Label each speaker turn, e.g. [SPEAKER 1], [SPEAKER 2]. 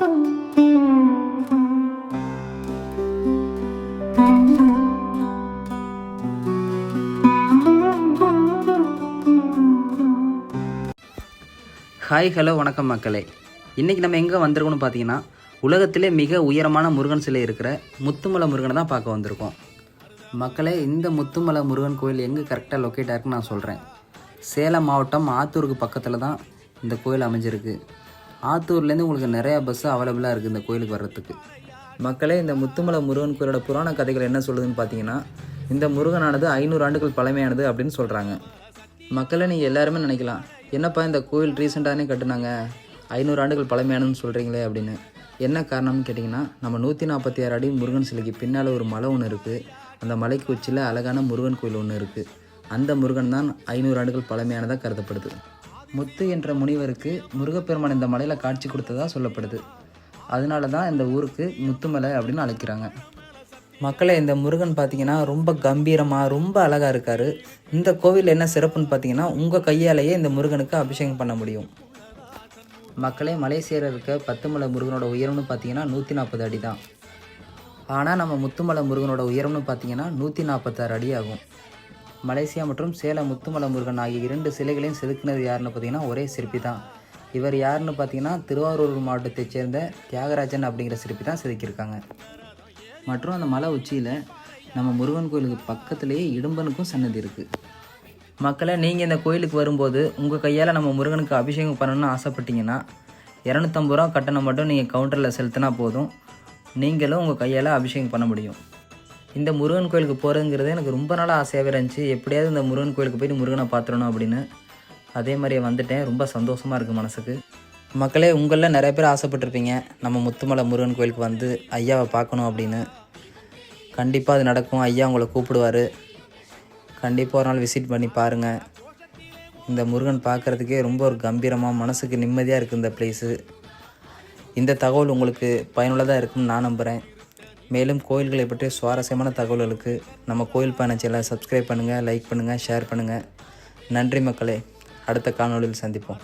[SPEAKER 1] Hi hello வணக்கம் மக்களே. இன்றைக்கி நம்ம எங்கே வந்திருக்கோம்னு பார்த்தீங்கன்னா, உலகத்திலே மிக உயரமான முருகன் சிலை இருக்கிற முத்துமலை முருகனை தான் பார்க்க வந்திருக்கோம். மக்களே, இந்த முத்துமலை முருகன் கோயில் எங்கே கரெக்டாக லொக்கேட் ஆகிருக்குன்னு நான் சொல்கிறேன். சேலம் மாவட்டம் ஆத்தூருக்கு பக்கத்தில் தான் இந்த கோயில் அமைஞ்சிருக்கு. ஆத்தூர்லேருந்து உங்களுக்கு நிறையா பஸ்ஸு அவைலபிளாக இருக்குது இந்த கோயிலுக்கு வர்றதுக்கு. மக்களே, இந்த முத்துமலை முருகன் கோயிலோட புராண கதைகள் என்ன சொல்லுதுன்னு பார்த்தீங்கன்னா, இந்த முருகனானது 500 ஆண்டுகள் பழமையானது அப்படின்னு சொல்கிறாங்க. மக்களை நீங்கள் எல்லாருமே நினைக்கலாம், என்னப்பா இந்த கோயில் ரீசெண்டானே கட்டுனாங்க, 500 ஆண்டுகள் பழமையானதுன்னு சொல்கிறீங்களே அப்படின்னு. என்ன காரணம்னு கேட்டிங்கன்னா, நம்ம 146 அடி முருகன் சிலைக்கு பின்னால் ஒரு மலை ஒன்று இருக்குது. அந்த மலைக்கு உச்சியில் அழகான முருகன் கோயில் ஒன்று இருக்குது. அந்த முருகன் தான் 500 ஆண்டுகள் பழமையானதாக கருதப்படுது. முத்து என்ற முனிவருக்கு முருகப்பெருமான் இந்த மலையில் காட்சி கொடுத்ததாக சொல்லப்படுது. அதனால தான் இந்த ஊருக்கு முத்துமலை அப்படின்னு அழைக்கிறாங்க. மக்களை, இந்த முருகன் பார்த்திங்கன்னா ரொம்ப கம்பீரமாக ரொம்ப அழகாக இருக்கார். இந்த கோவில் என்ன சிறப்புன்னு பார்த்தீங்கன்னா, உங்கள் கையாலேயே இந்த முருகனுக்கு அபிஷேகம் பண்ண முடியும். மக்களே, மலேசியாவில் இருக்க பத்துமலை முருகனோட உயரம்னு பார்த்தீங்கன்னா 140 அடி தான். ஆனால் நம்ம முத்துமலை முருகனோட உயரம்னு பார்த்தீங்கன்னா 146 அடி ஆகும். மலேசியா மற்றும் சேலம் முத்துமலை முருகன் ஆகிய 2 சிலைகளையும் செதுக்கினது யாருன்னு பார்த்தீங்கன்னா ஒரே சிற்பி தான். இவர் யாருன்னு பார்த்தீங்கன்னா திருவாரூர் மாவட்டத்தைச் சேர்ந்த தியாகராஜன் அப்படிங்கிற சிற்பி தான் செதுக்கியிருக்காங்க. மற்றும் அந்த மலை உச்சியில் நம்ம முருகன் கோயிலுக்கு பக்கத்துலேயே இடும்பனுக்கும் சன்னதி இருக்குது. மக்களை, நீங்கள் இந்த கோயிலுக்கு வரும்போது உங்கள் கையால் நம்ம முருகனுக்கு அபிஷேகம் பண்ணணும்னு ஆசைப்பட்டீங்கன்னா 250 ரூபா கட்டணம் மட்டும் நீங்கள் கவுண்டரில் செலுத்தினா போதும், நீங்களும் உங்கள் கையால் அபிஷேகம் பண்ண முடியும். இந்த முருகன் கோயிலுக்கு போகிறதுங்கிறது எனக்கு ரொம்ப நாளாக ஆசையாகவே இருந்துச்சு. எப்படியாவது இந்த முருகன் கோயிலுக்கு போய்ட்டு முருகனை பார்த்துடணும் அப்படின்னு. அதே மாதிரியே வந்துட்டேன். ரொம்ப சந்தோஷமாக இருக்குது மனசுக்கு. மக்களே, உங்களில் நிறைய பேர் ஆசைப்பட்டிருப்பீங்க நம்ம முத்துமலை முருகன் கோயிலுக்கு வந்து ஐயாவை பார்க்கணும் அப்படின்னு. கண்டிப்பாக அது நடக்கும். ஐயா உங்களை கூப்பிடுவார். கண்டிப்பாக ஒரு நாள் விசிட் பண்ணி பாருங்கள். இந்த முருகன் பார்க்குறதுக்கே ரொம்ப ஒரு கம்பீரமாக மனசுக்கு நிம்மதியாக இருக்குது இந்த ப்ளேஸு. இந்த தகவல் உங்களுக்கு பயனுள்ளதாக இருக்குன்னு நான் நம்புகிறேன். மேலும் கோயில்களை பற்றி சுவாரஸ்யமான தகவல்களுக்கு நம்ம கோயில் பயண சேனலை சப்ஸ்கிரைப் பண்ணுங்கள், லைக் பண்ணுங்கள், ஷேர் பண்ணுங்கள். நன்றி மக்களே. அடுத்த காணொளியில் சந்திப்போம்.